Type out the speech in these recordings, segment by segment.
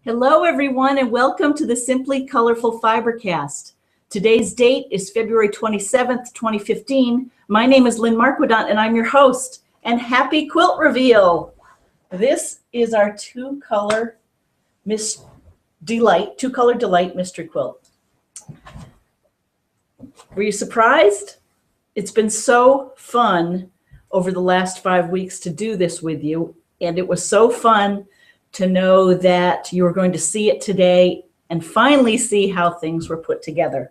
Hello, everyone, and welcome to the Simply Colorful FiberCast. Today's date is February 27th, 2015. My name is Lynn Marquidant, and I'm your host. And happy quilt reveal! This is our two-color delight mystery quilt. Were you surprised? It's been so fun over the last 5 weeks to do this with you, and it was so fun to know that you were going to see it today and finally see how things were put together.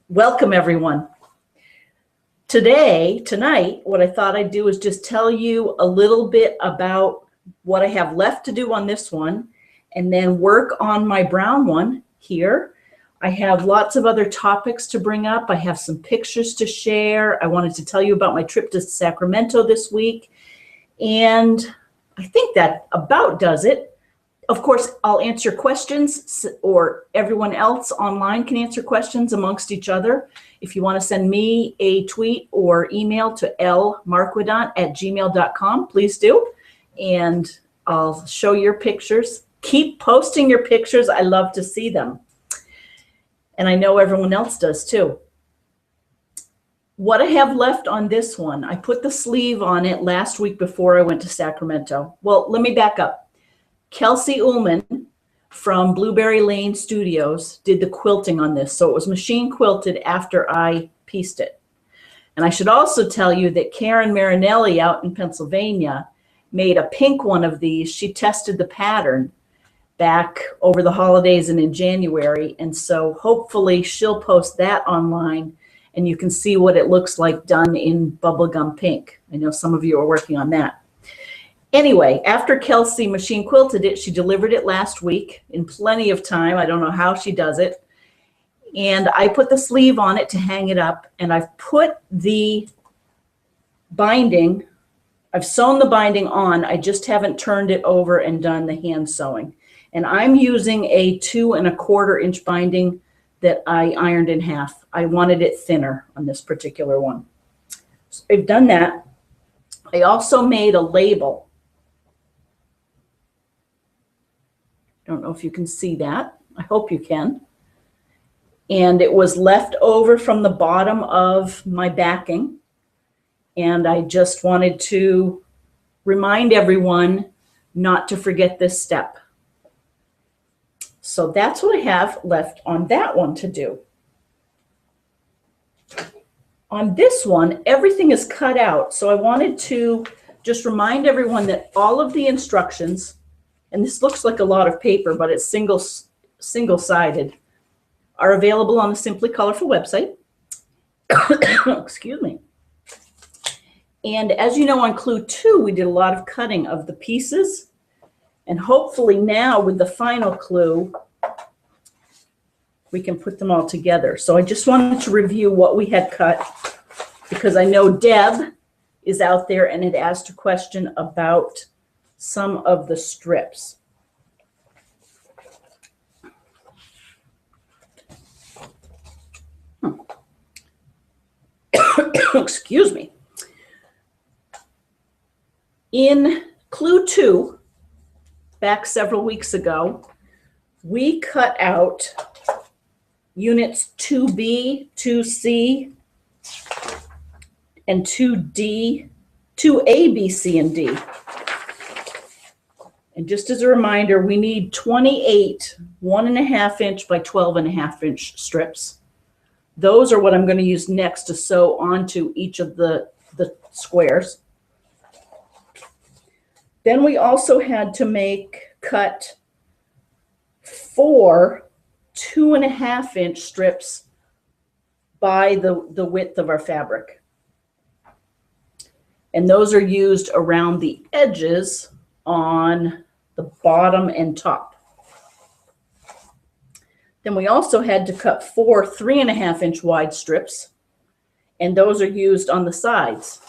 Welcome, everyone. Tonight, what I thought I'd do is just tell you a little bit about what I have left to do on this one and then work on my brown one here. I have lots of other topics to bring up. I have some pictures to share. I wanted to tell you about my trip to Sacramento this week, and I think that about does it. Of course, I'll answer questions, or everyone else online can answer questions amongst each other. If you want to send me a tweet or email to lmarquidant@gmail.com, please do. And I'll show your pictures. Keep posting your pictures. I love to see them. And I know everyone else does too. What I have left on this one, I put the sleeve on it last week before I went to Sacramento. Well, let me back up. Kelsey Ullman from Blueberry Lane Studios did the quilting on this. So it was machine quilted after I pieced it. And I should also tell you that Karen Marinelli out in Pennsylvania made a pink one of these. She tested the pattern back over the holidays and in January. And so hopefully she'll post that online and you can see what it looks like done in bubblegum pink. I know some of you are working on that. Anyway, after Kelsey machine quilted it, she delivered it last week in plenty of time. I don't know how she does it. And I put the sleeve on it to hang it up, and I've put the binding, I've sewn the binding on. I just haven't turned it over and done the hand sewing. And I'm using a 2 1/4 inch binding that I ironed in half. I wanted it thinner on this particular one. So I've done that. I also made a label. I don't know if you can see that. I hope you can. And it was left over from the bottom of my backing. And I just wanted to remind everyone not to forget this step. So that's what I have left on that one to do. On this one, everything is cut out. So I wanted to just remind everyone that all of the instructions, and this looks like a lot of paper, but it's single-sided, are available on the Simply Colorful website. Excuse me. And as you know, on Clue 2, we did a lot of cutting of the pieces. And hopefully now with the final clue, we can put them all together. So I just wanted to review what we had cut because I know Deb is out there and had asked a question about some of the strips. Excuse me. In Clue 2, back several weeks ago, we cut out units 2B, 2C, and 2D, 2A, B, C, and D. And just as a reminder, we need 28 1 1/2 inch by 12 1/2 inch strips. Those are what I'm going to use next to sew onto each of the squares. Then we also had to cut 4 2 1/2 inch strips by the width of our fabric. And those are used around the edges on the bottom and top. Then we also had to cut 4 3 1/2 inch wide strips, and those are used on the sides.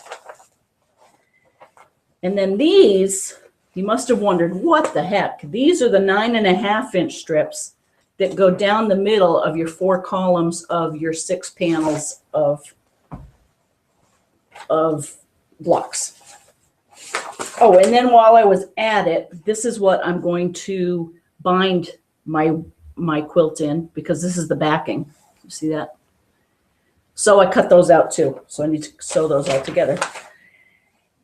And then these, you must have wondered, what the heck? These are the 9 1/2 inch strips that go down the middle of your 4 columns of your 6 panels of blocks. Oh, and then while I was at it, this is what I'm going to bind my quilt in, because this is the backing. You see that? So I cut those out too. So I need to sew those all together.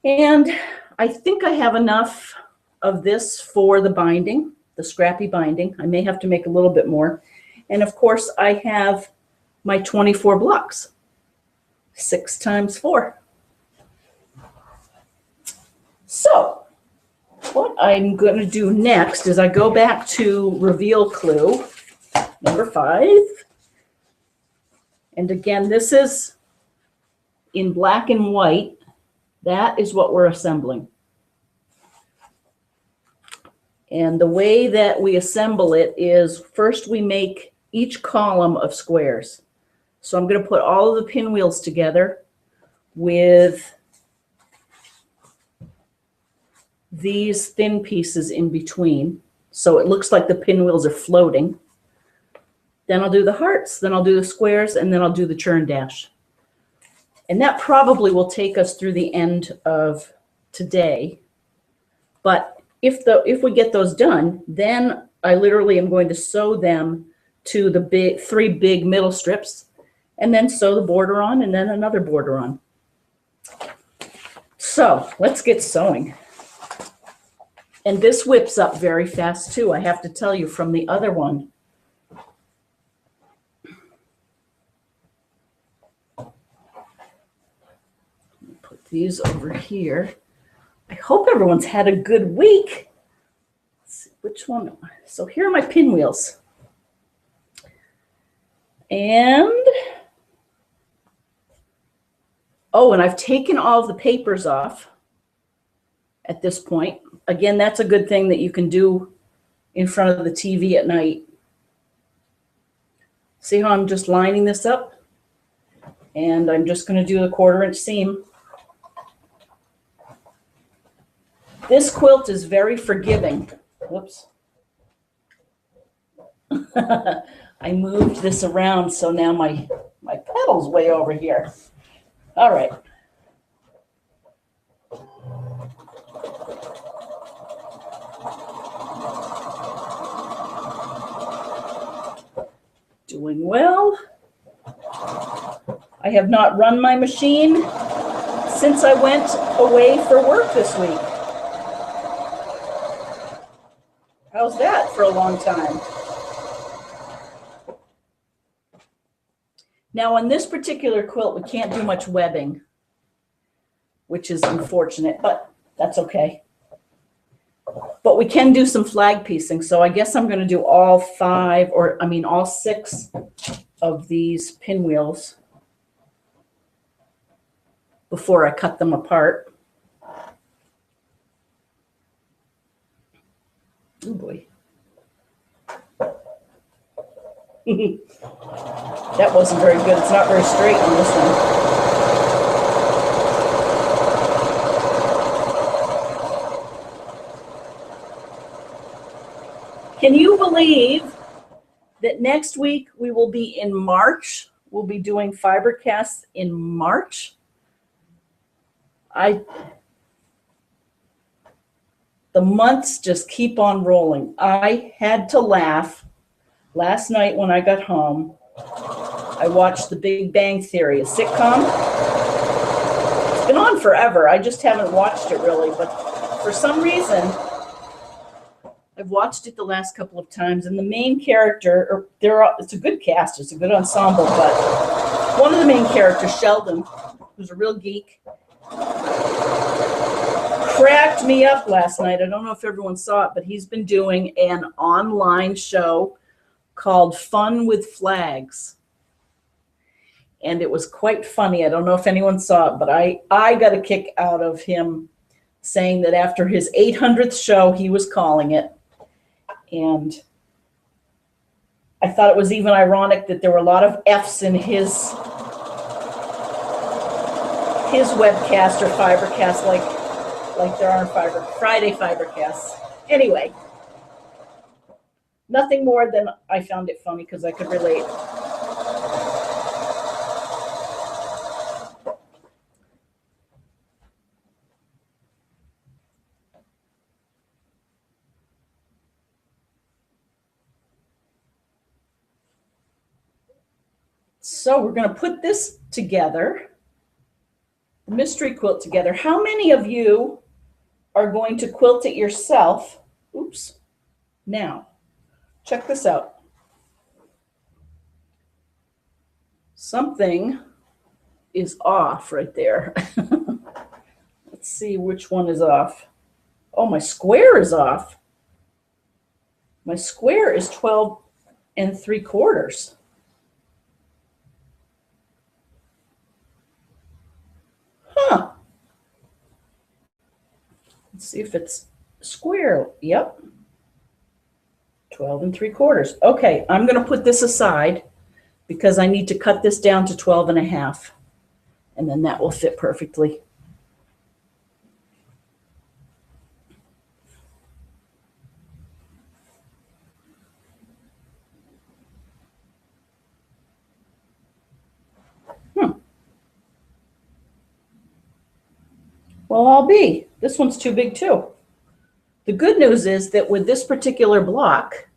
And I think I have enough of this for the binding, the scrappy binding. I may have to make a little bit more. And of course I have my 24 blocks, 6 times 4. So what I'm going to do next is I go back to reveal clue number 5. And again, this is in black and white. That is what we're assembling. And the way that we assemble it is, first we make each column of squares. So I'm going to put all of the pinwheels together with these thin pieces in between. So it looks like the pinwheels are floating. Then I'll do the hearts, then I'll do the squares, and then I'll do the churn dash. And that probably will take us through the end of today. But if we get those done, then I literally am going to sew them to the 3 big middle strips, and then sew the border on, and then another border on. So let's get sewing. And this whips up very fast too, I have to tell you, from the other one. Put these over here. I hope everyone's had a good week. Let's see which one. So here are my pinwheels. And oh, and I've taken all of the papers off at this point. Again, that's a good thing that you can do in front of the TV at night. See how I'm just lining this up? And I'm just going to do the 1/4 inch seam. This quilt is very forgiving. Whoops. I moved this around, so now my pedal's way over here. All right. Doing well. I have not run my machine since I went away for work this week. How's that for a long time? Now on this particular quilt, we can't do much webbing, which is unfortunate, but that's okay. But we can do some flag piecing. So I guess I'm going to do all 5, or I mean all 6 of these pinwheels before I cut them apart. Oh boy. That wasn't very good. It's not very straight on this one. Can you believe that next week we will be in March? We'll be doing FiberCast in March. The months just keep on rolling. I had to laugh last night when I got home. I watched The Big Bang Theory, a sitcom. It's been on forever. I just haven't watched it really, but for some reason, I've watched it the last couple of times, and the main character, it's a good cast, it's a good ensemble, but one of the main characters, Sheldon, who's a real geek, cracked me up last night. I don't know if everyone saw it, but he's been doing an online show called Fun with Flags. And it was quite funny. I don't know if anyone saw it, but I got a kick out of him saying that after his 800th show, he was calling it. And I thought it was even ironic that there were a lot of F's in his webcast or FiberCast, like there are in Friday FiberCasts. Anyway, nothing more than I found it funny because I could relate. So we're going to put this together, the mystery quilt together. How many of you are going to quilt it yourself? Oops. Now, check this out. Something is off right there. Let's see which one is off. Oh, my square is off. My square is 12 3/4. Huh. Let's see if it's square. Yep. 12 3/4. Okay, I'm going to put this aside because I need to cut this down to 12 1/2. And then that will fit perfectly. Well, I'll be. This one's too big too. The good news is that with this particular block,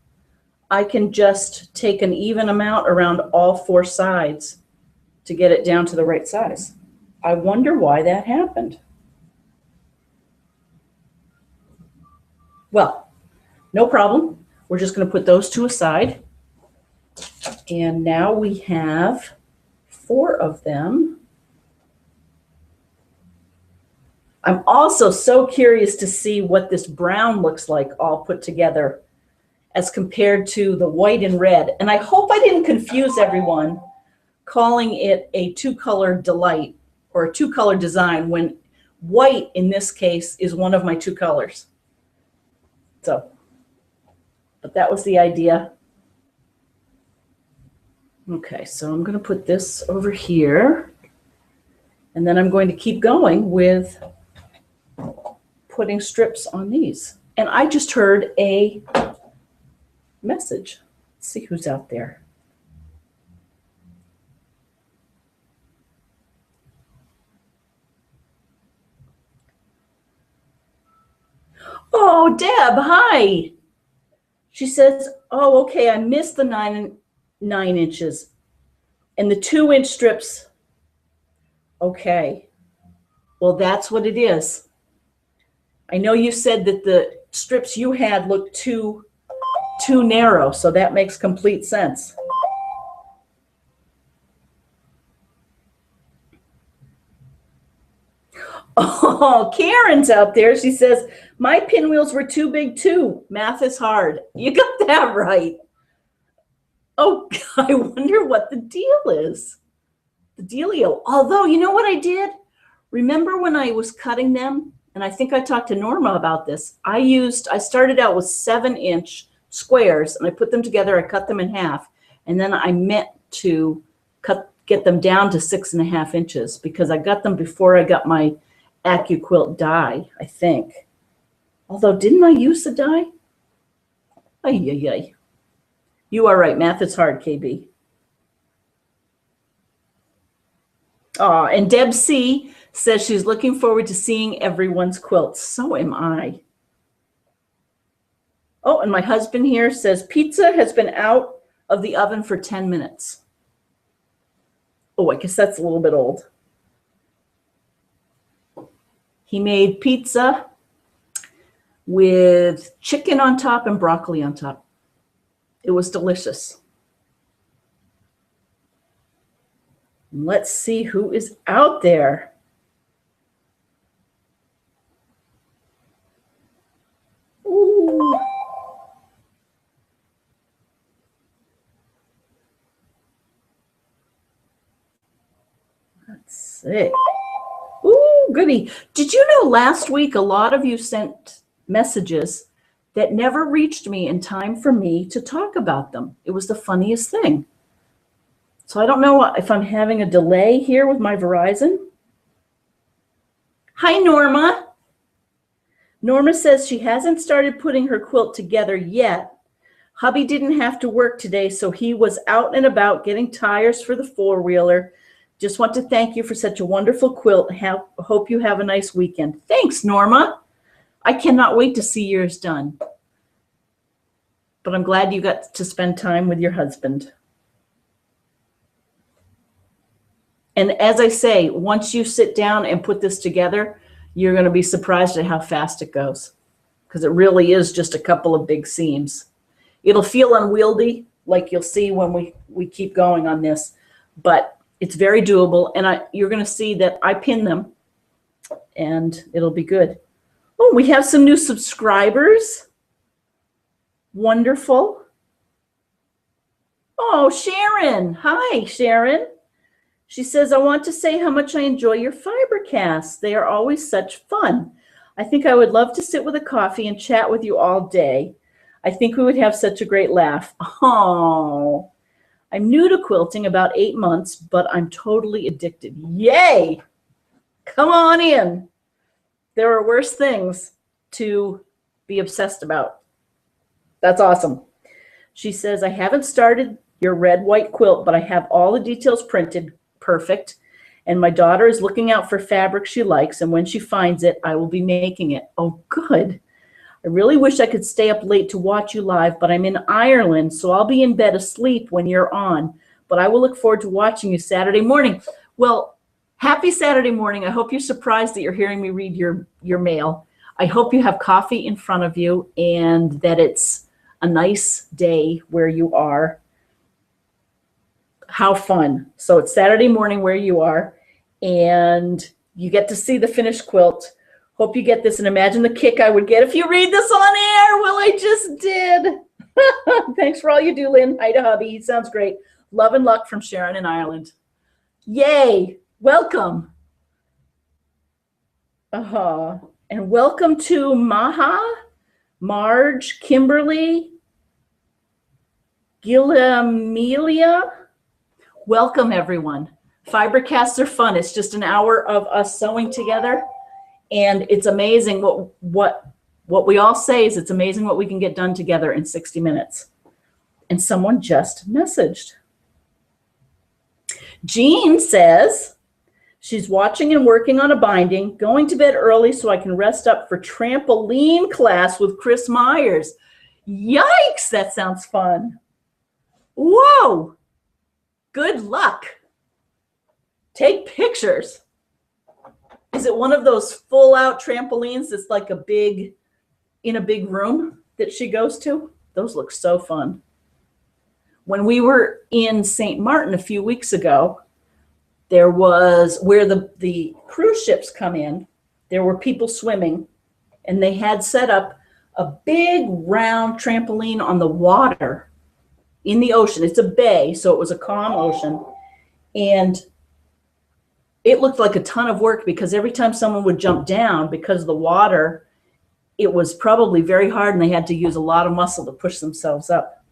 I can just take an even amount around all 4 sides to get it down to the right size. I wonder why that happened. Well, no problem. We're just going to put those 2 aside. And now we have 4 of them. I'm also so curious to see what this brown looks like all put together as compared to the white and red. And I hope I didn't confuse everyone calling it a 2-color delight or a 2-color design when white in this case is one of my 2 colors. So, but that was the idea. Okay, so I'm going to put this over here, and then I'm going to keep going with putting strips on these. And I just heard a message. Let's see who's out there. Oh, Deb, hi. She says, oh, okay, I missed the 9 inches and the 2-inch strips. Okay, well, that's what it is. I know you said that the strips you had looked too narrow, so that makes complete sense. Oh, Karen's out there. She says, my pinwheels were too big too. Math is hard. You got that right. Oh, I wonder what the deal is. The dealio. Although, you know what I did? Remember when I was cutting them? And I think I talked to Norma about this. I started out with 7-inch squares and I put them together. I cut them in half. And then I meant to get them down to 6 1/2 inches because I got them before I got my AccuQuilt die, I think. Although, didn't I use the die? Ay, ay, ay. You are right. Math is hard, KB. Oh, and Deb C says she's looking forward to seeing everyone's quilts. So am I. Oh, and my husband here says pizza has been out of the oven for 10 minutes. Oh, I guess that's a little bit old. He made pizza with chicken on top and broccoli on top. It was delicious. Let's see who is out there. Ooh. Let's see. Ooh, goody. Did you know last week a lot of you sent messages that never reached me in time for me to talk about them? It was the funniest thing. So I don't know if I'm having a delay here with my Verizon. Hi, Norma. Norma says she hasn't started putting her quilt together yet. Hubby didn't have to work today, so he was out and about getting tires for the 4-wheeler. Just want to thank you for such a wonderful quilt. Hope you have a nice weekend. Thanks, Norma. I cannot wait to see yours done. But I'm glad you got to spend time with your husband. And as I say, once you sit down and put this together, you're going to be surprised at how fast it goes, because it really is just a couple of big seams. It'll feel unwieldy, like you'll see when we keep going on this, but it's very doable. And you're going to see that I pin them, and it'll be good. Oh, we have some new subscribers. Wonderful. Oh, Sharon. Hi, Sharon. She says, I want to say how much I enjoy your FiberCasts. They are always such fun. I think I would love to sit with a coffee and chat with you all day. I think we would have such a great laugh. Oh, I'm new to quilting, about 8 months, but I'm totally addicted. Yay! Come on in. There are worse things to be obsessed about. That's awesome. She says, I haven't started your red, white quilt, but I have all the details printed. Perfect. And my daughter is looking out for fabric she likes, and when she finds it, I will be making it. Oh, good. I really wish I could stay up late to watch you live, but I'm in Ireland, so I'll be in bed asleep when you're on. But I will look forward to watching you Saturday morning. Well, happy Saturday morning. I hope you're surprised that you're hearing me read your mail. I hope you have coffee in front of you and that it's a nice day where you are. How fun. So it's Saturday morning where you are, and you get to see the finished quilt. Hope you get this, and imagine the kick I would get if you read this on air. Well, I just did. Thanks for all you do, Lynn. Hi to hubby. He sounds great. Love and luck from Sharon in Ireland. Yay. Welcome. And welcome to Maha, Marge, Kimberly, Gilamelia. Welcome, everyone. FiberCasts are fun. It's just an hour of us sewing together, and it's amazing what we all say is it's amazing what we can get done together in 60 minutes. And someone just messaged. Jean says she's watching and working on a binding, going to bed early so I can rest up for trampoline class with Chris Myers. Yikes, that sounds fun. Whoa. Good luck. Take pictures. Is it one of those full out trampolines that's like in a big room that she goes to? Those look so fun. When we were in St. Martin a few weeks ago, there was where the cruise ships come in, there were people swimming, and they had set up a big round trampoline on the water in the ocean. It's a bay, so it was a calm ocean. And it looked like a ton of work because every time someone would jump down, because of the water, it was probably very hard and they had to use a lot of muscle to push themselves up.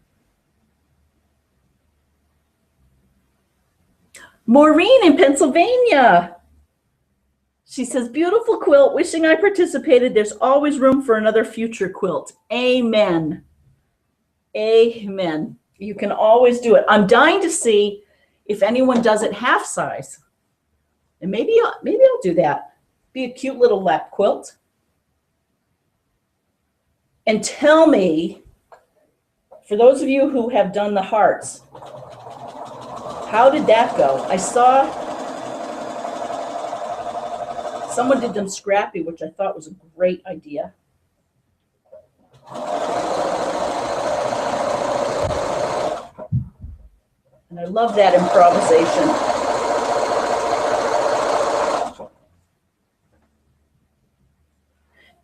Maureen in Pennsylvania. She says, beautiful quilt, wishing I participated. There's always room for another future quilt. Amen. Amen. You can always do it. I'm dying to see if anyone does it half size. And maybe I'll do that. Be a cute little lap quilt. And tell me, for those of you who have done the hearts, how did that go? I saw someone did them scrappy, which I thought was a great idea. And I love that improvisation.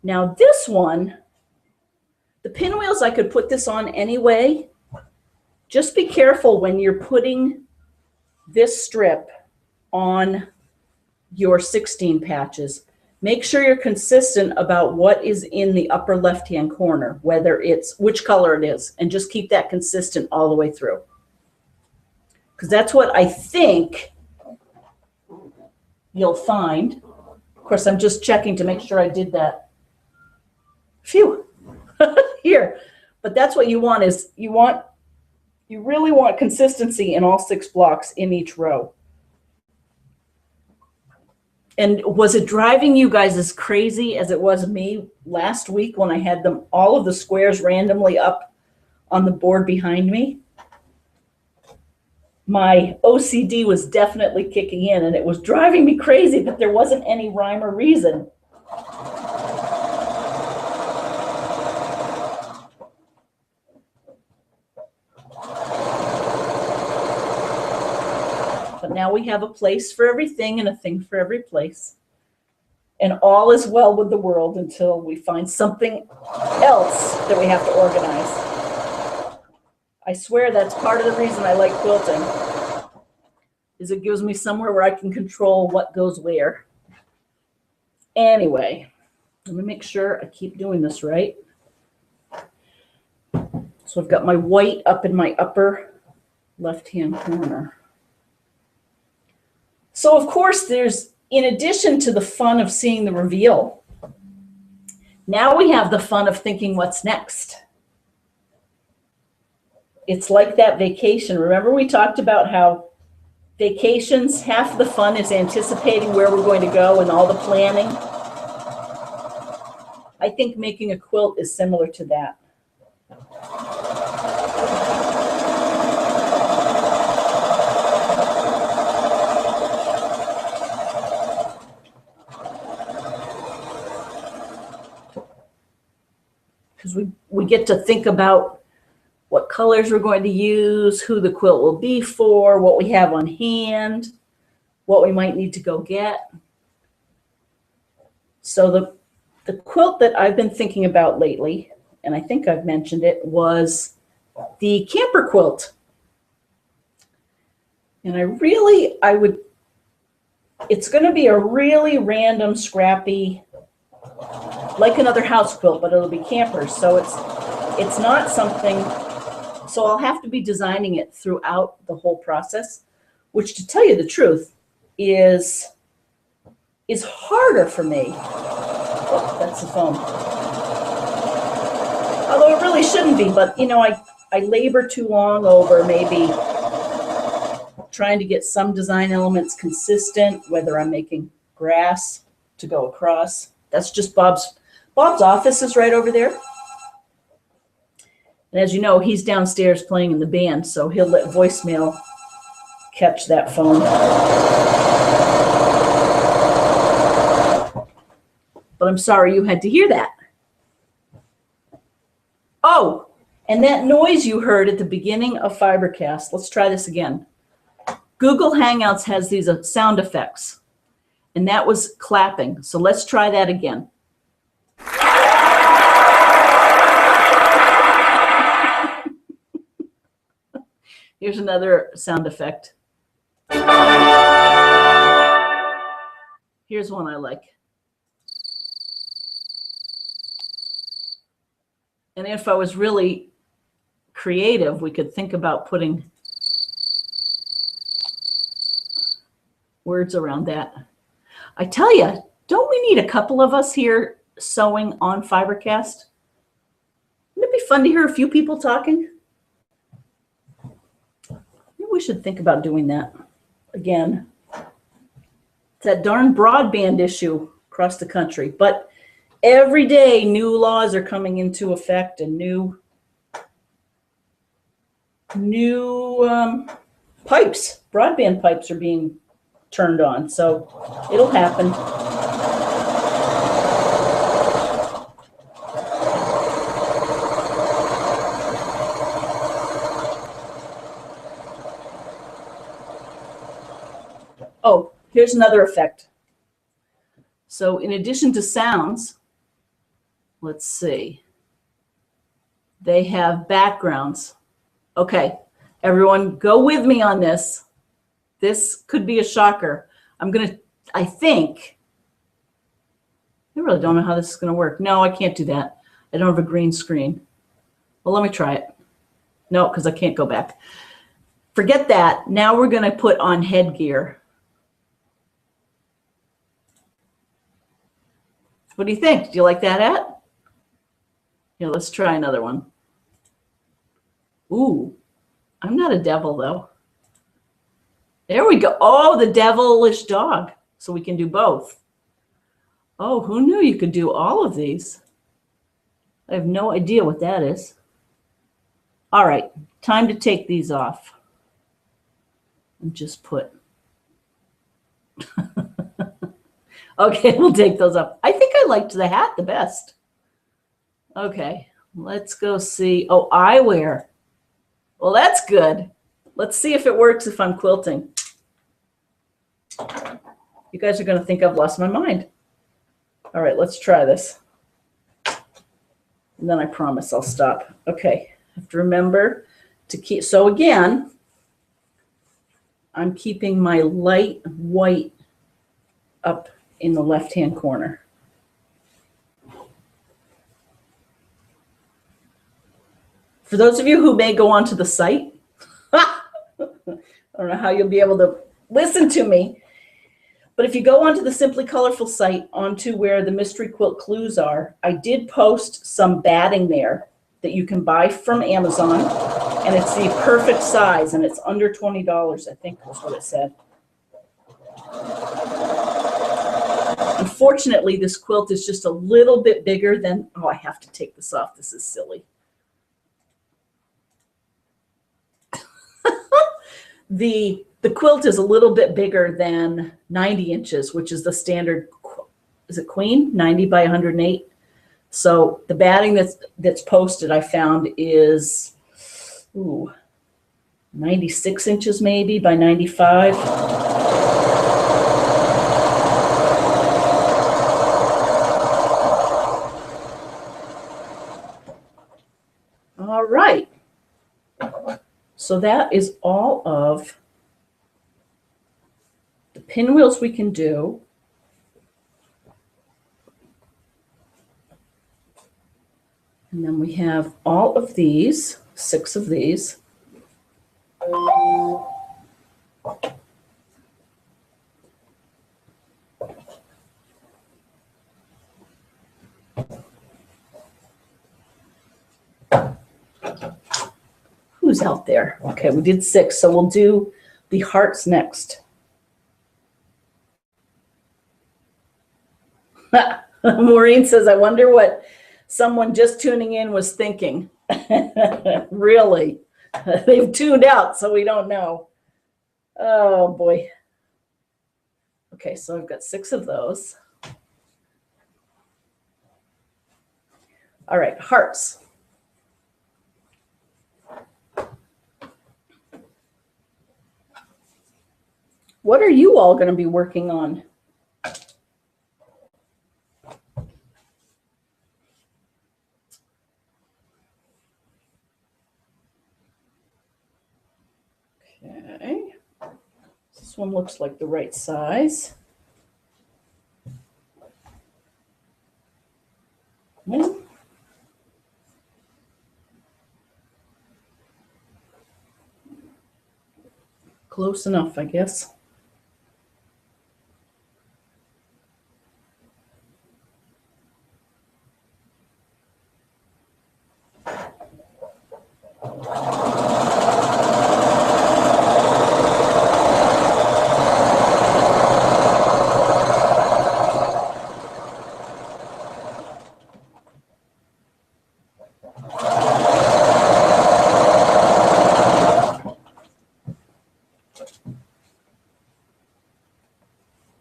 Now this one, the pinwheels, I could put this on anyway. Just be careful when you're putting this strip on your 16 patches. Make sure you're consistent about what is in the upper left-hand corner, whether it's which color it is, and just keep that consistent all the way through. Because that's what I think you'll find. Of course, I'm just checking to make sure I did that. Phew. Here. But that's what you want is you really want consistency in all 6 blocks in each row. And was it driving you guys as crazy as it was me last week when I had them all of the squares randomly up on the board behind me? my OCD was definitely kicking in, and it was driving me crazy, but there wasn't any rhyme or reason. But now we have a place for everything and a thing for every place. And all is well with the world until we find something else that we have to organize. I swear that's part of the reason I like quilting, is it gives me somewhere where I can control what goes where. Anyway, let me make sure I keep doing this right. So I've got my white up in my upper left-hand corner. So of course there's, in addition to the fun of seeing the reveal, now we have the fun of thinking what's next. It's like that vacation. Remember we talked about how vacations, half the fun is anticipating where we're going to go and all the planning. I think making a quilt is similar to that. Because we get to think about what colors we're going to use, who the quilt will be for, what we have on hand, what we might need to go get. So the quilt that I've been thinking about lately, and I think I've mentioned it, was the camper quilt. And it's going to be a really random, scrappy, like another house quilt, but it'll be campers. So it's not something, so I'll have to be designing it throughout the whole process, which, to tell you the truth, is harder for me. Oh, that's the phone. Although it really shouldn't be, but you know, I labor too long over maybe trying to get some design elements consistent, whether I'm making grass to go across. That's just Bob's office is right over there. And as you know, he's downstairs playing in the band, so he'll let voicemail catch that phone. But I'm sorry you had to hear that. Oh, and that noise you heard at the beginning of FiberCast, let's try this again. Google Hangouts has these sound effects, and that was clapping. So let's try that again. Here's another sound effect. Here's one I like. And if I was really creative, we could think about putting words around that. I tell you, don't we need a couple of us here sewing on FiberCast? Wouldn't it be fun to hear a few people talking? Maybe we should think about doing that again. It's that darn broadband issue across the country. But every day new laws are coming into effect and new pipes, broadband pipes are being turned on. So it'll happen. Oh, here's another effect. So in addition to sounds, let's see, they have backgrounds. Okay, everyone go with me on this. This could be a shocker. I think, I really don't know how this is going to work. No, I can't do that. I don't have a green screen. Well, let me try it. No, because I can't go back. Forget that. Now we're going to put on headgear. What do you think? Do you like that at? Yeah, let's try another one. Ooh, I'm not a devil though. There we go. Oh, the devilish dog. So we can do both. Oh, who knew you could do all of these? I have no idea what that is. All right, time to take these off. and just put. Okay, we'll take those up. I think I liked the hat the best. Okay, let's go see. Oh, eyewear. Well, that's good. Let's see if it works if I'm quilting. You guys are going to think I've lost my mind. All right, let's try this. And then I promise I'll stop. Okay, I have to remember to keep. So again, I'm keeping my light white up in the left-hand corner. For those of you who may go onto the site, I don't know how you'll be able to listen to me, but if you go onto the Simply Colorful site, onto where the mystery quilt clues are, I did post some batting there that you can buy from Amazon, and it's the perfect size, and it's under $20, I think was what it said. Unfortunately, this quilt is just a little bit bigger than, oh, I have to take this off. This is silly. The quilt is a little bit bigger than 90 inches, which is the standard, is it Queen? 90 by 108. So the batting that's posted, I found, is 96 inches maybe by 95. All right. So that is all of the pinwheels we can do. And then we have all of these, 6 of these. Who's out there? Okay, we did 6, so we'll do the hearts next. Maureen says, I wonder what someone just tuning in was thinking. Really? They've tuned out, so we don't know. Oh, boy. Okay, so I've got 6 of those. All right, hearts. What are you all going to be working on? Okay. This one looks like the right size. Yeah. Close enough, I guess.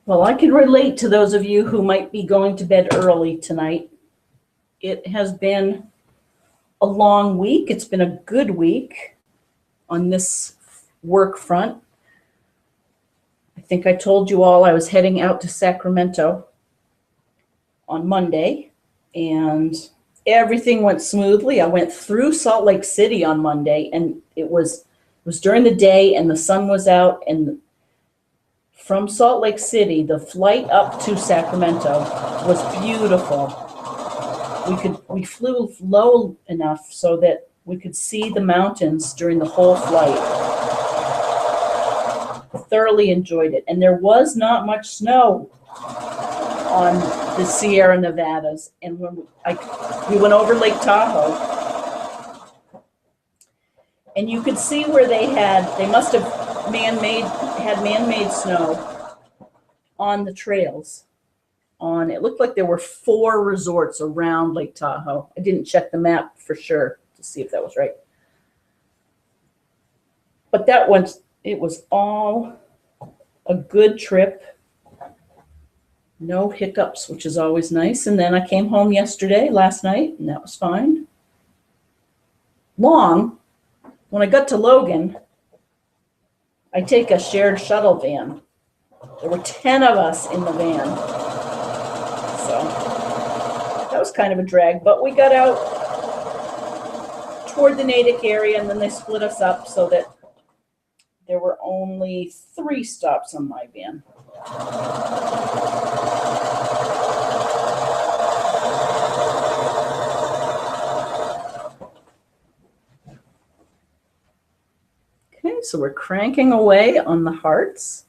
Well, I can relate to those of you who might be going to bed early tonight. It has been a long week. It's been a good week on this work front. I think I told you all I was heading out to Sacramento on Monday, and everything went smoothly. I went through Salt Lake City on Monday, and it was during the day, and the sun was out, and from Salt Lake City, the flight up to Sacramento was beautiful. We flew low enough so that we could see the mountains during the whole flight. Thoroughly enjoyed it. And there was not much snow on the Sierra Nevadas. And when we went over Lake Tahoe, and you could see where they must have had man-made snow on the trails. It looked like there were 4 resorts around Lake Tahoe. I didn't check the map for sure to see if that was right. But that one, it was all a good trip. No hiccups, which is always nice. And then I came home last night, and that was fine. Long, when I got to Logan, I take a shared shuttle van. There were 10 of us in the van. So that was kind of a drag, but we got out toward the Natick area, and then they split us up so that there were only 3 stops on my van. Okay, so we're cranking away on the hearts.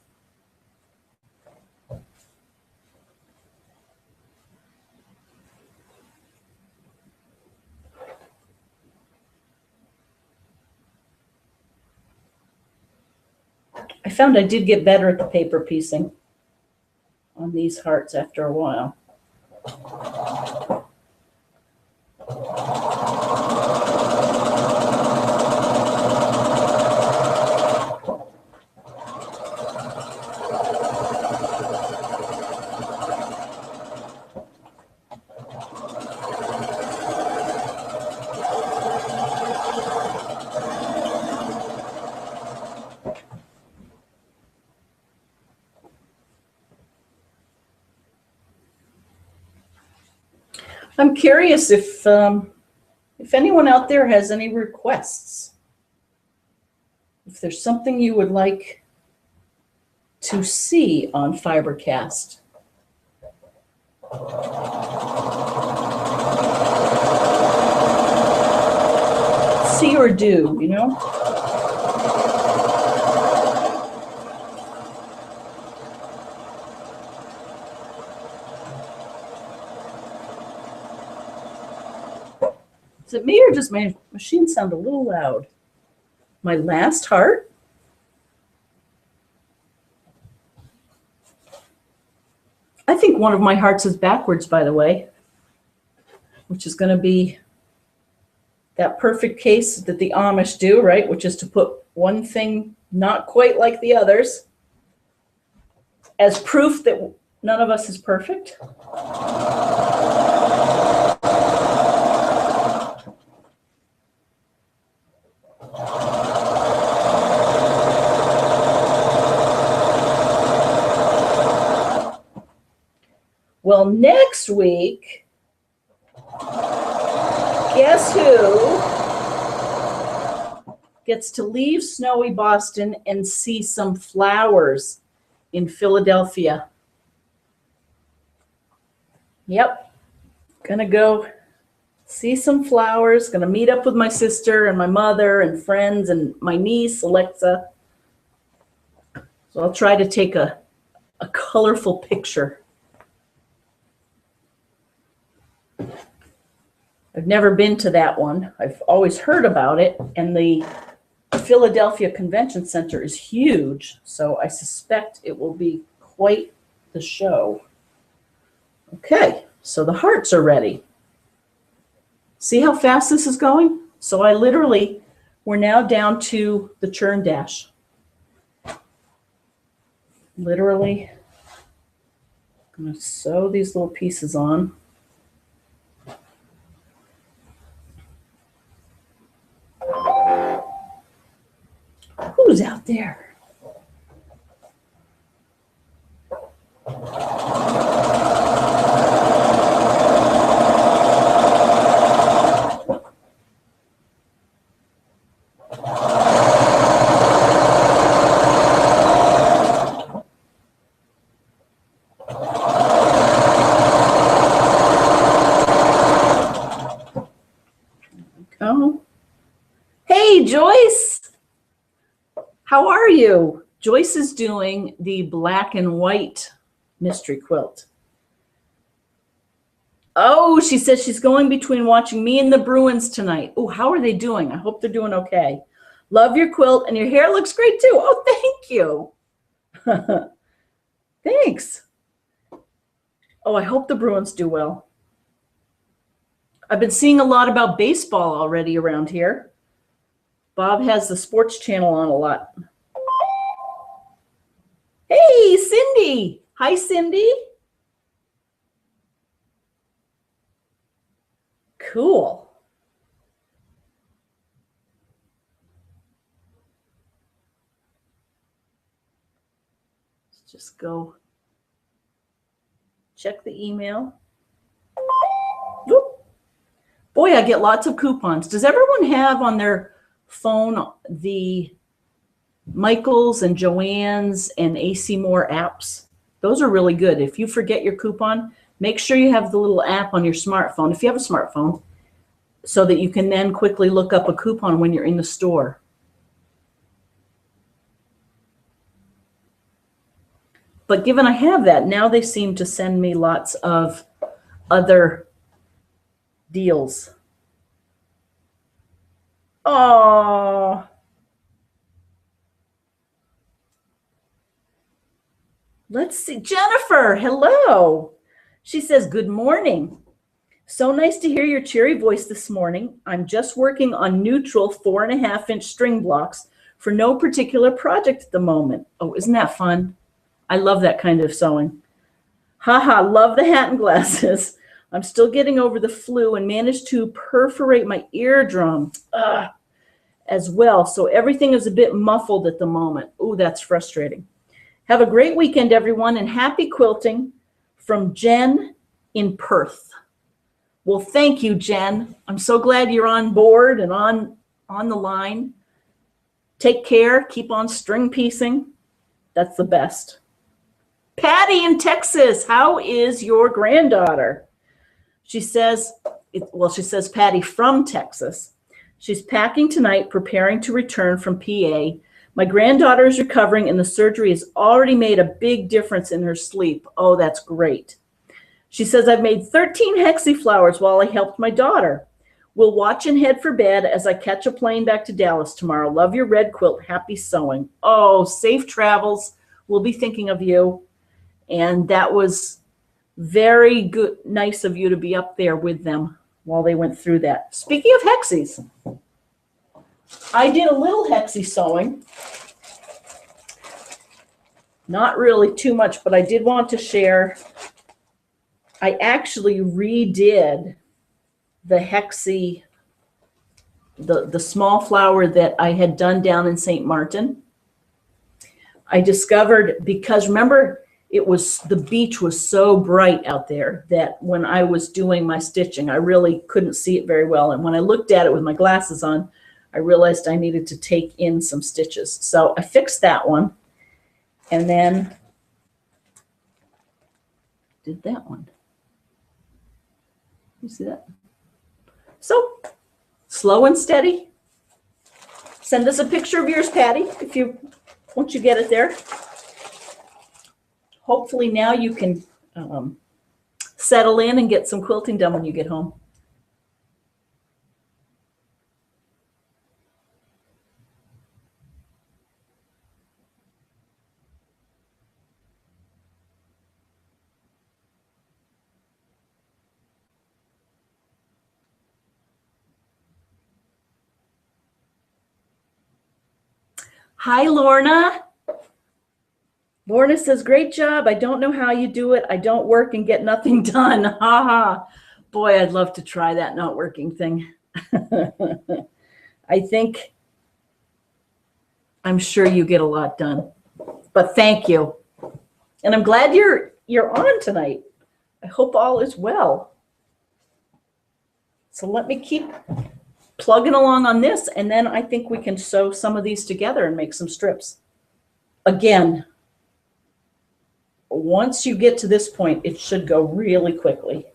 I found I did get better at the paper piecing on these hearts after a while. I'm curious if anyone out there has any requests. If there's something you would like to see on FiberCast. See or do, you know? Is it me or does my machine sound a little loud? My last heart. I think one of my hearts is backwards, by the way, which is going to be that perfect case that the Amish do, right? Which is to put one thing not quite like the others as proof that none of us is perfect. Well, next week, guess who gets to leave snowy Boston and see some flowers in Philadelphia? Yep, gonna go see some flowers, gonna meet up with my sister and my mother and friends and my niece, Alexa. So I'll try to take a colorful picture. I've never been to that one. I've always heard about it, and the Philadelphia Convention Center is huge, so I suspect it will be quite the show. Okay, so the hearts are ready. See how fast this is going? So we're now down to the churn dash. Literally, I'm going to sew these little pieces on. Who's out there? Oh, hey, Joyce. How are you? Joyce is doing the black and white mystery quilt. Oh, she says she's going between watching me and the Bruins tonight. Oh, how are they doing? I hope they're doing okay. Love your quilt, and your hair looks great too. Oh, thank you. Thanks. Oh, I hope the Bruins do well. I've been seeing a lot about baseball already around here. Bob has the sports channel on a lot. Cindy. Hi, Cindy. Cool. Let's just go check the email. Whoop. Boy, I get lots of coupons. Does everyone have on their phone the Michael's and Joann's and AC Moore apps? Those are really good. If you forget your coupon, make sure you have the little app on your smartphone, if you have a smartphone, so that you can then quickly look up a coupon when you're in the store. But given I have that, now they seem to send me lots of other deals. Oh, let's see. Jennifer, hello. She says, good morning. So nice to hear your cheery voice this morning. I'm just working on neutral 4.5-inch string blocks for no particular project at the moment. Oh, isn't that fun? I love that kind of sewing. Haha, love the hat and glasses. I'm still getting over the flu and managed to perforate my eardrum as well. So everything is a bit muffled at the moment. Ooh, that's frustrating. Have a great weekend, everyone, and happy quilting from Jen in Perth. Well, thank you, Jen. I'm so glad you're on board and on the line. Take care. Keep on string piecing. That's the best. Patty in Texas, how is your granddaughter? She says, she says Patty from Texas. She's packing tonight, preparing to return from PA. My granddaughter is recovering and the surgery has already made a big difference in her sleep. Oh, that's great. She says, I've made 13 hexie flowers while I helped my daughter. We'll watch and head for bed as I catch a plane back to Dallas tomorrow. Love your red quilt. Happy sewing. Oh, safe travels. We'll be thinking of you. And that was very good, nice of you to be up there with them while they went through that. Speaking of hexies, I did a little hexie sewing. Not really too much, but I did want to share. I actually redid the hexie, the small flower that I had done down in St. Martin. I discovered, because remember, the beach was so bright out there that when I was doing my stitching, I really couldn't see it very well. And when I looked at it with my glasses on, I realized I needed to take in some stitches. So I fixed that one and then did that one. You see that? So slow and steady. Send us a picture of yours, Patty, once you get it there. Hopefully now you can settle in and get some quilting done when you get home. Hi, Lorna. Lorna says, great job. I don't know how you do it. I don't work and get nothing done. Ha ha. Boy, I'd love to try that not working thing. I'm sure you get a lot done. But thank you. And I'm glad you're on tonight. I hope all is well. So let me keep plugging along on this, and then I think we can sew some of these together and make some strips. Again, once you get to this point, it should go really quickly.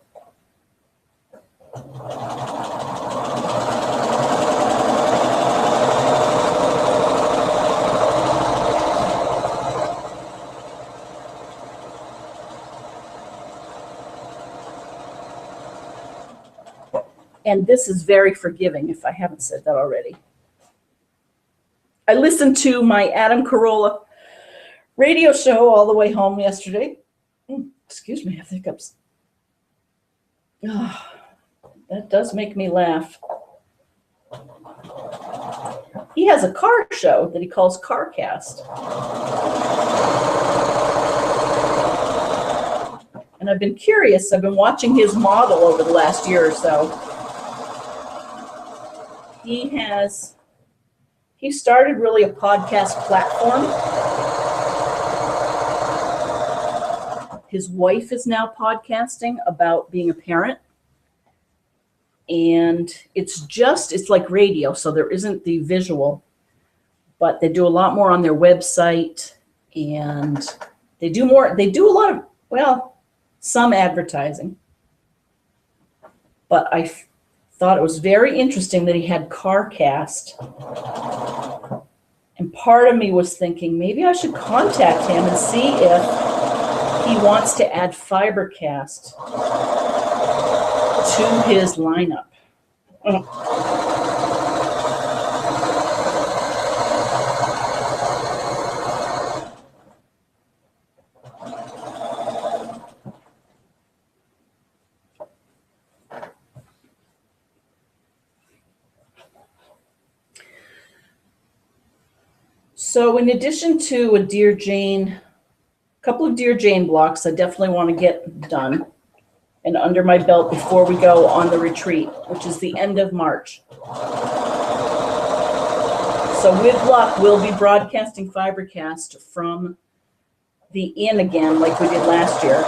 And this is very forgiving, if I haven't said that already. I listened to my Adam Carolla radio show all the way home yesterday. Excuse me, I have hiccups. Oh, that does make me laugh. He has a car show that he calls CarCast. been curious. I've been watching his model over the last year or so. He started really a podcast platform. His wife is now podcasting about being a parent. And it's like radio, so there isn't the visual, but they do a lot more on their website, and they do a lot of, well, some advertising. But I thought it was very interesting that he had CarCast. And part of me was thinking, maybe I should contact him and see if he wants to add FiberCast to his lineup. So in addition to a couple of Dear Jane blocks I definitely want to get done and under my belt before we go on the retreat, which is the end of March. So with luck, we'll be broadcasting FiberCast from the inn again, like we did last year.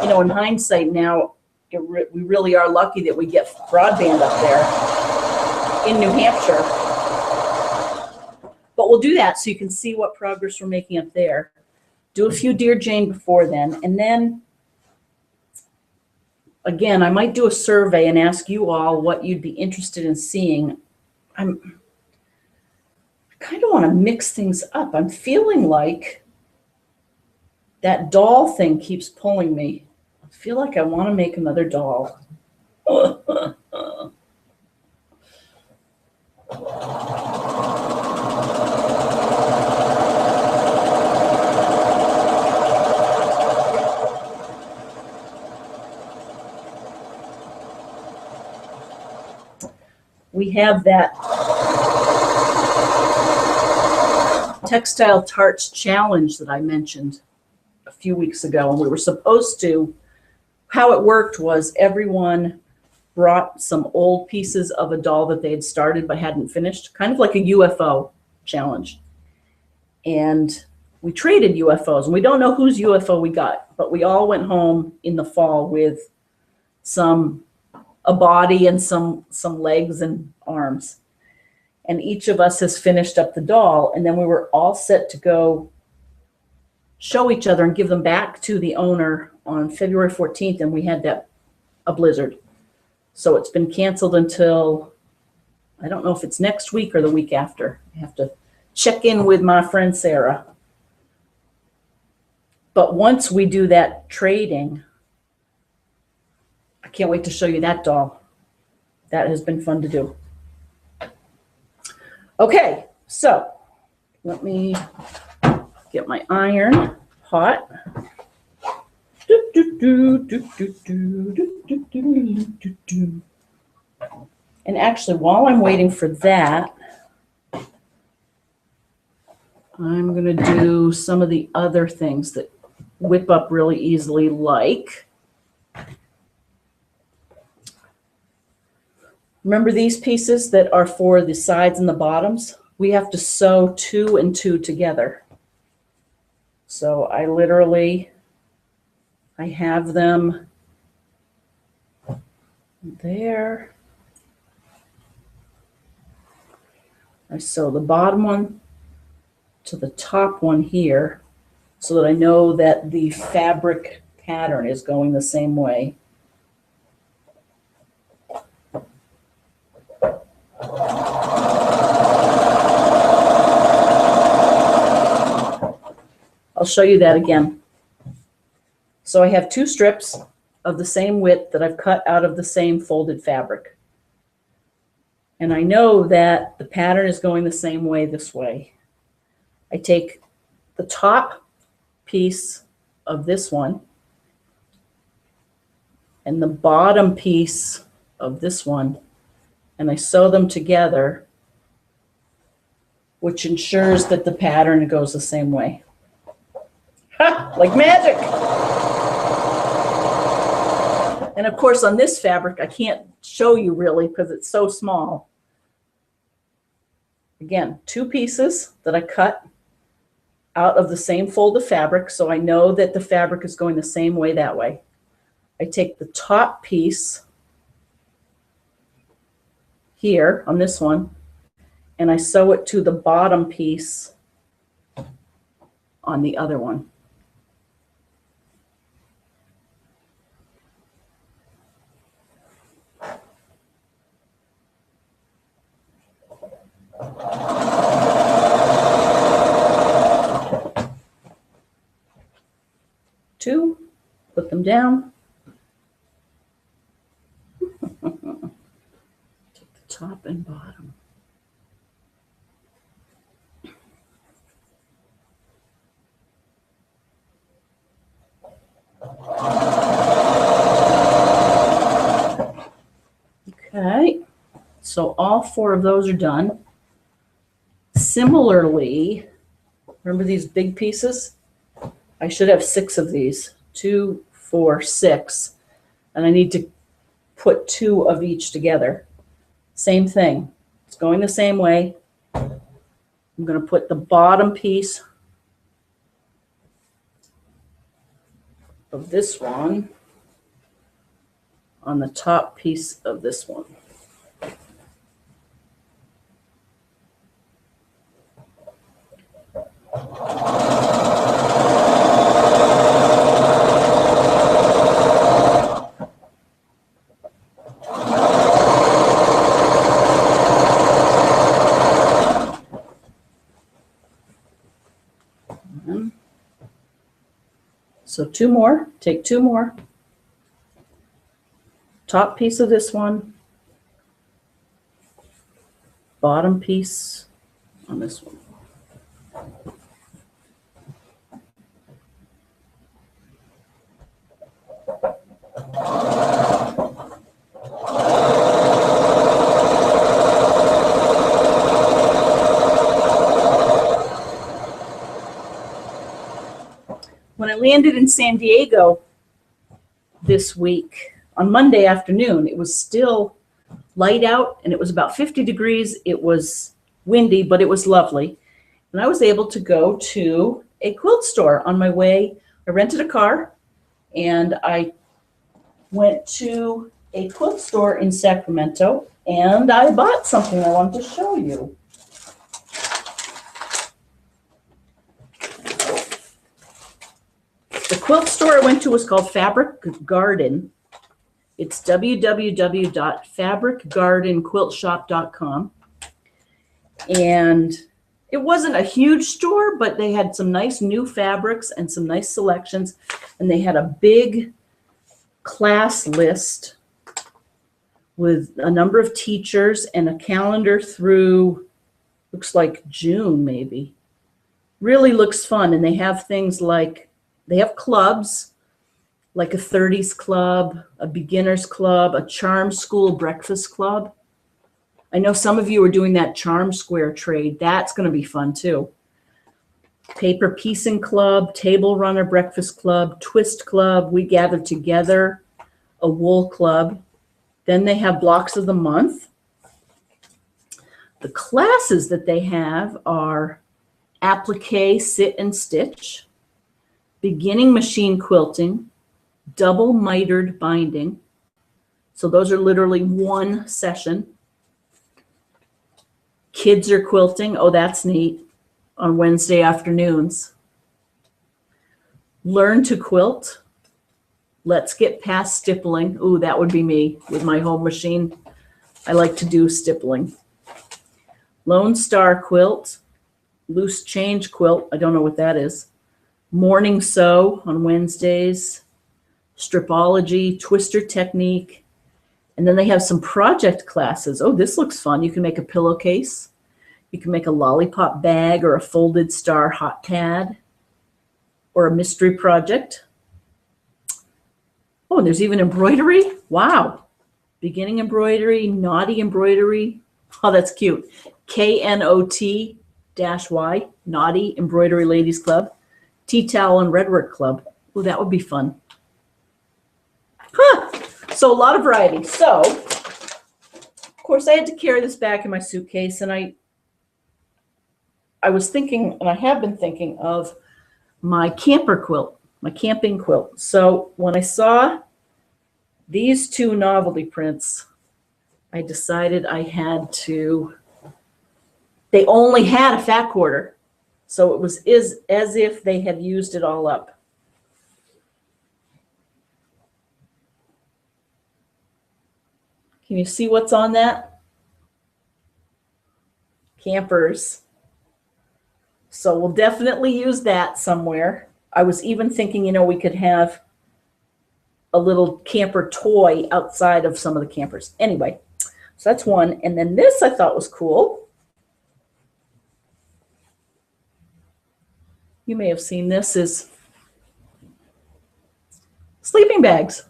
You know, in hindsight now, we really are lucky that we get broadband up there in New Hampshire. But we'll do that so you can see what progress we're making up there. Do a few Dear Jane before then. And then, again, I might do a survey and ask you all what you'd be interested in seeing. I kind of want to mix things up. I'm feeling like that doll thing keeps pulling me. I feel like I want to make another doll. We have that Textile Tarts Challenge that I mentioned a few weeks ago, and we were supposed to, how it worked was everyone brought some old pieces of a doll that they had started but hadn't finished, kind of like a UFO challenge. And we traded UFOs, and we don't know whose UFO we got, but we all went home in the fall with a body and some legs and arms. And each of us has finished up the doll, and then we were all set to go show each other and give them back to the owner on February 14th, and we had a blizzard. So it's been canceled until, I don't know if it's next week or the week after. I have to check in with my friend Sarah. But once we do that trading, I can't wait to show you that doll. That has been fun to do. Okay, so let me get my iron hot. And actually, while I'm waiting for that, I'm going to do some of the other things that whip up really easily, like, remember these pieces that are for the sides and the bottoms? We have to sew 2 and 2 together. So I have them there. I sew the bottom one to the top one here so that I know that the fabric pattern is going the same way. I'll show you that again. So I have 2 strips of the same width that I've cut out of the same folded fabric. And I know that the pattern is going the same way this way. I take the top piece of this one and the bottom piece of this one, and I sew them together, which ensures that the pattern goes the same way. Like magic. And of course, on this fabric, I can't show you really because it's so small. Again, 2 pieces that I cut out of the same fold of fabric, so I know that the fabric is going the same way that way. I take the top piece here on this one, and I sew it to the bottom piece on the other one. Two, put them down. Take the top and bottom. Okay, so all 4 of those are done. Similarly, remember these big pieces? I should have 6 of these, 2, 4, 6, and I need to put 2 of each together. Same thing, it's going the same way. I'm going to put the bottom piece of this one on the top piece of this one. So 2 more, take 2 more. Top piece of this one, bottom piece on this one. When I landed in San Diego this week, on Monday afternoon, it was still light out and it was about 50 degrees. It was windy, but it was lovely. And I was able to go to a quilt store on my way. I rented a car and I went to a quilt store in Sacramento and I bought something I wanted to show you. The quilt store I went to was called Fabric Garden. It's www.fabricgardenquiltshop.com. And it wasn't a huge store, but they had some nice new fabrics and some nice selections. And they had a big class list with a number of teachers and a calendar through, looks like June maybe. Really looks fun. And they have things like, they have clubs, like a 30s club, a beginners club, a charm school breakfast club. I know some of you are doing that charm square trade. That's going to be fun too. Paper piecing club, table runner breakfast club, twist club, we gather together, a wool club. Then they have blocks of the month. The classes that they have are applique, sit and stitch, beginning machine quilting, double mitered binding. So those are literally 1 session. Kids are quilting. Oh, that's neat. On Wednesday afternoons. Learn to quilt. Let's get past stippling. Ooh, that would be me with my home machine. I like to do stippling. Lone Star quilt. Loose change quilt. I don't know what that is. Morning sew on Wednesdays. Stripology, twister technique. And then they have some project classes. Oh, this looks fun. You can make a pillowcase. You can make a lollipop bag or a folded star hot pad or a mystery project. Oh, and there's even embroidery. Wow. Beginning embroidery, naughty embroidery. Oh, that's cute. KNOT-Y, Naughty Embroidery Ladies Club. Tea Towel and Redwork Club. Oh, that would be fun. Huh. So a lot of variety. So, of course, I had to carry this back in my suitcase, and I was thinking, and I have been thinking of my camper quilt, my camping quilt. So when I saw these two novelty prints, I decided I had to, they only had a fat quarter. So it was as if they had used it all up. Can you see what's on that? Campers. So we'll definitely use that somewhere. I was even thinking, you know, we could have a little camper toy outside of some of the campers. Anyway, so that's one. And then this I thought was cool. You may have seen this, is sleeping bags.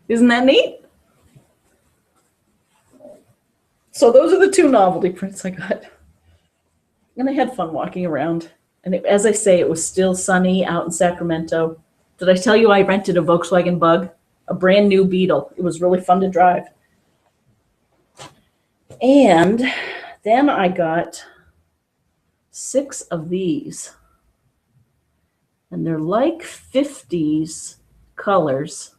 Isn't that neat? So those are the two novelty prints I got. And I had fun walking around. And as I say, it was still sunny out in Sacramento. Did I tell you I rented a Volkswagen Bug? A brand new Beetle. It was really fun to drive. And then I got 6 of these. And they're like 50s colors.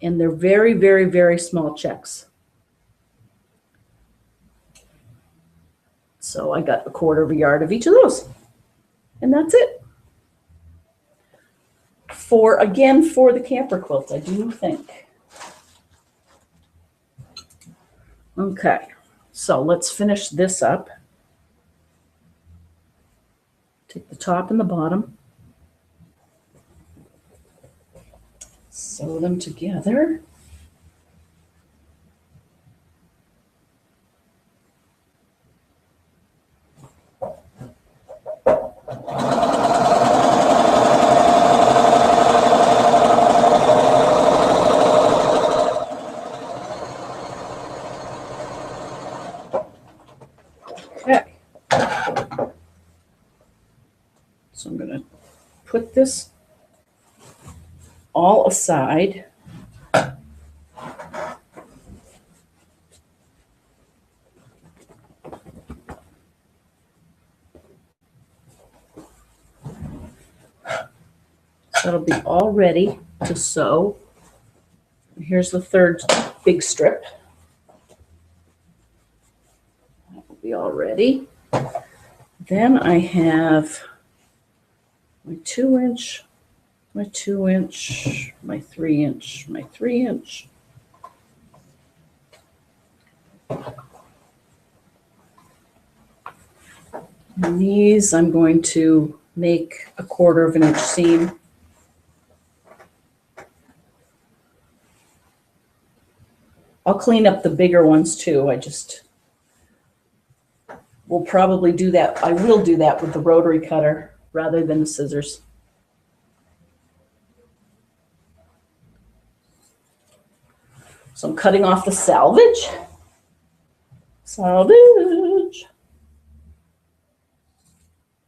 And they're very, very, very small checks. So I got 1/4 yard of each of those. And that's it. For the camper quilt, I do think. Okay, so let's finish this up. Take the top and the bottom. Sew them together. Okay. So I'm going to put this all aside. That'll be all ready to sew. Here's the third big strip. That will be all ready. Then I have my 2-inch, my 2-inch, my 3-inch, my 3-inch. And these I'm going to make 1/4 inch seam. I'll clean up the bigger ones too. We'll probably do that. I will do that with the rotary cutter rather than the scissors. So I'm cutting off the salvage. Salvage.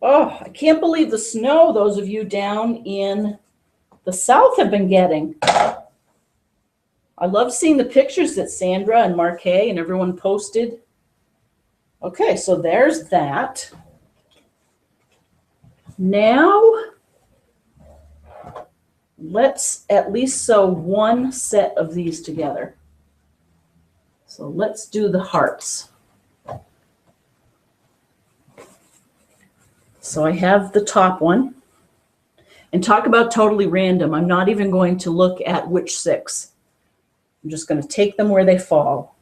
Oh, I can't believe the snow those of you down in the south have been getting. I love seeing the pictures that Sandra and Marquet and everyone posted. Okay, so there's that. Now, let's at least sew one set of these together. So let's do the hearts. So I have the top one. And talk about totally random. I'm not even going to look at which 6. I'm just going to take them where they fall.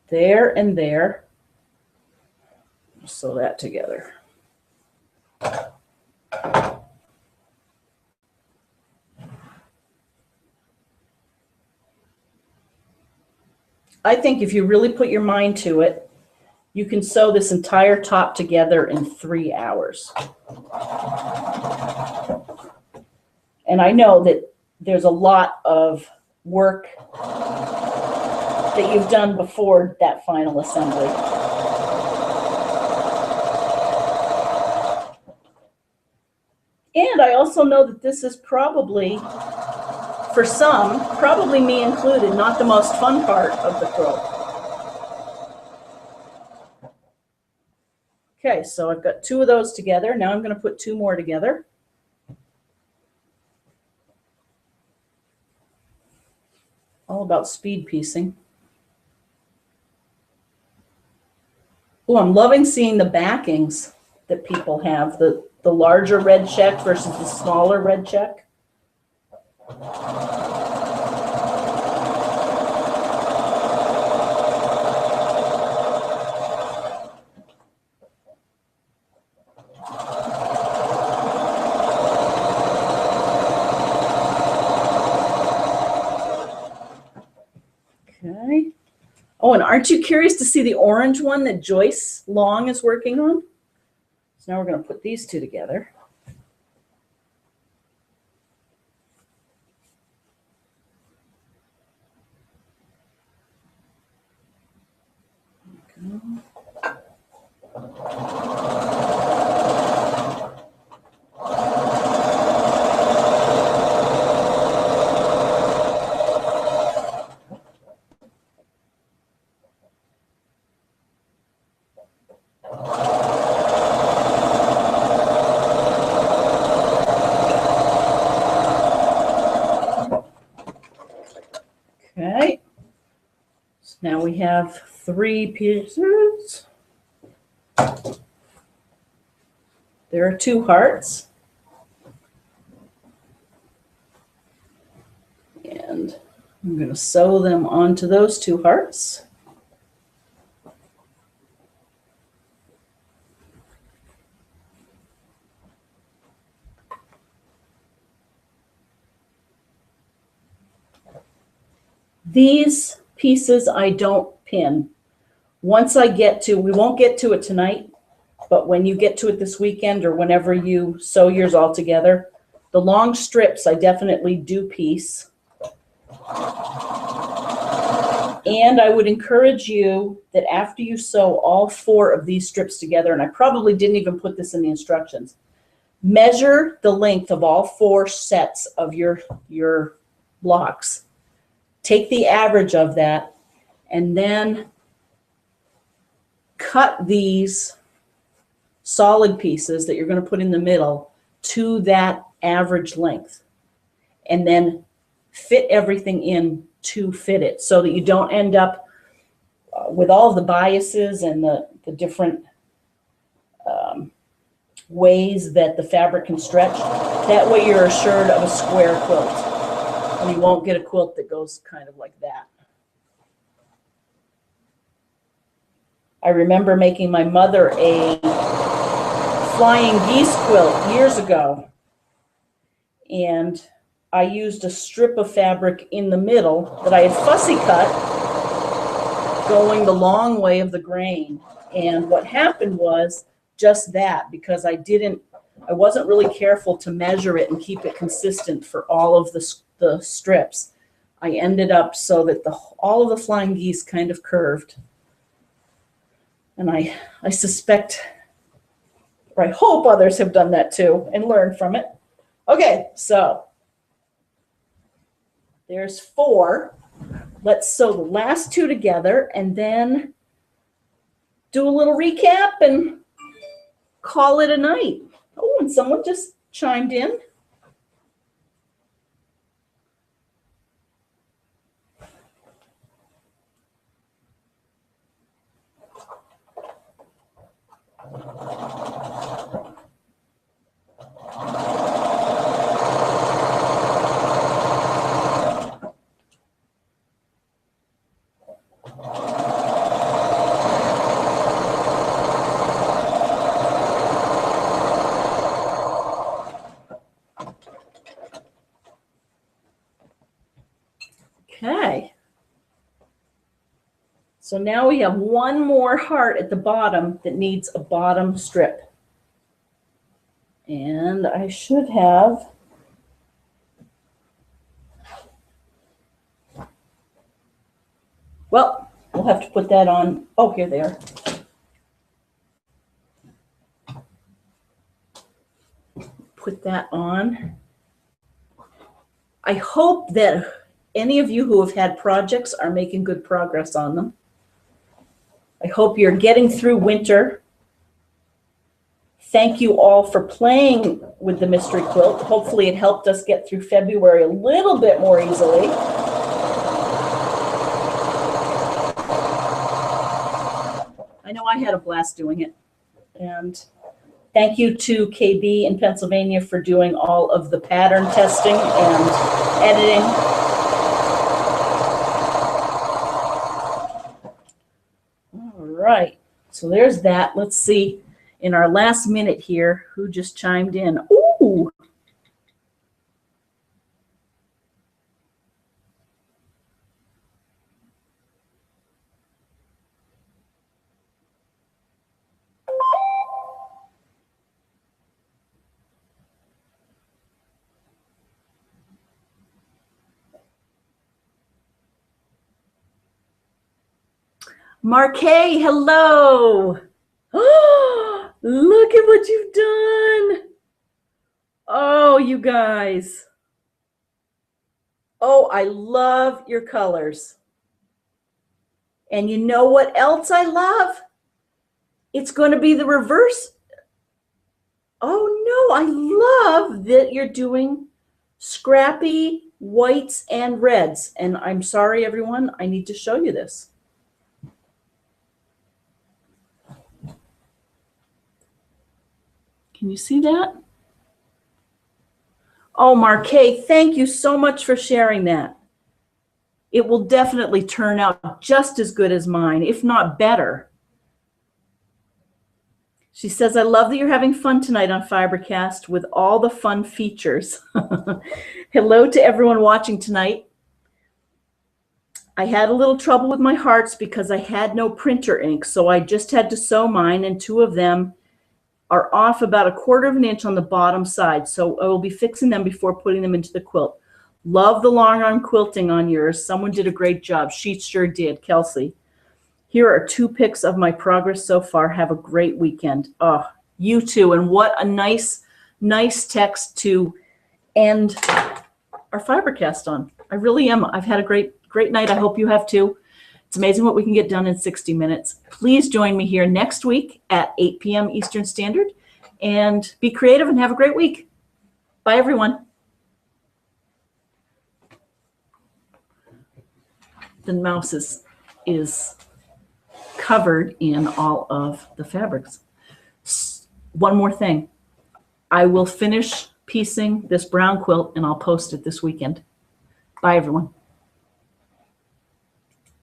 There and there. Sew that together. I think if you really put your mind to it, you can sew this entire top together in 3 hours. And I know that there's a lot of work that you've done before that final assembly. I also know that this is probably, for some, probably me included, not the most fun part of the quilt. Okay, so I've got 2 of those together. Now I'm going to put 2 more together. All about speed piecing. Oh, I'm loving seeing the backings that people have, the larger red check versus the smaller red check. Okay. Oh, and aren't you curious to see the orange one that Joyce Long is working on? So now we're going to put these 2 together. Okay. So now we have 3 pieces. There are 2 hearts. And I'm going to sew them onto those 2 hearts. These pieces I don't pin. Once I get to, we won't get to it tonight, but when you get to it this weekend or whenever you sew yours all together, the long strips I definitely do piece. And I would encourage you that after you sew all 4 of these strips together, and I probably didn't even put this in the instructions, measure the length of all 4 sets of your blocks. Take the average of that and then cut these solid pieces that you're going to put in the middle to that average length, and then fit everything in to fit it so that you don't end up with all of the biases and the different ways that the fabric can stretch. That way you're assured of a square quilt, and you won't get a quilt that goes kind of like that. I remember making my mother a flying geese quilt years ago, and I used a strip of fabric in the middle that I had fussy cut going the long way of the grain. And what happened was just that, because I wasn't really careful to measure it and keep it consistent for all of the strips. I ended up so that all of the flying geese kind of curved. And I suspect, or I hope others have done that too and learned from it. Okay, so there's 4. Let's sew the last 2 together and then do a little recap and call it a night. Oh, and someone just chimed in. Okay. So now we have 1 more heart at the bottom that needs a bottom strip. And I should have well, we'll have to put that on. Oh, here they are. Put that on. I hope that any of you who have had projects are making good progress on them. I hope you're getting through winter. Thank you all for playing with the mystery quilt. Hopefully it helped us get through February a little bit more easily. I know I had a blast doing it. And thank you to KB in Pennsylvania for doing all of the pattern testing and editing. All right, so there's that. Let's see in our last minute here who just chimed in. Ooh. Marquet, hello. Oh, look at what you've done. Oh, you guys. Oh, I love your colors. And you know what else I love? It's going to be the reverse. Oh, no, I love that you're doing scrappy whites and reds. And I'm sorry, everyone, I need to show you this. Can you see that? Oh, Marquet, thank you so much for sharing that. It will definitely turn out just as good as mine, if not better. She says, I love that you're having fun tonight on FiberCast with all the fun features. Hello to everyone watching tonight. I had a little trouble with my hearts because I had no printer ink, so I just had to sew mine, and two of them are off about 1/4 of an inch on the bottom side, so I will be fixing them before putting them into the quilt. Love the long arm quilting on yours. Someone did a great job. She sure did, Kelsey. Here are 2 pics of my progress so far. Have a great weekend. Oh, you too. And what a nice text to end our FiberCast on. I really am. I've had a great night. I hope you have too. It's amazing what we can get done in 60 minutes. Please join me here next week at 8 p.m. Eastern Standard, and be creative and have a great week. Bye, everyone. The mouse is covered in all of the fabrics. One more thing. I will finish piecing this brown quilt, and I'll post it this weekend. Bye, everyone.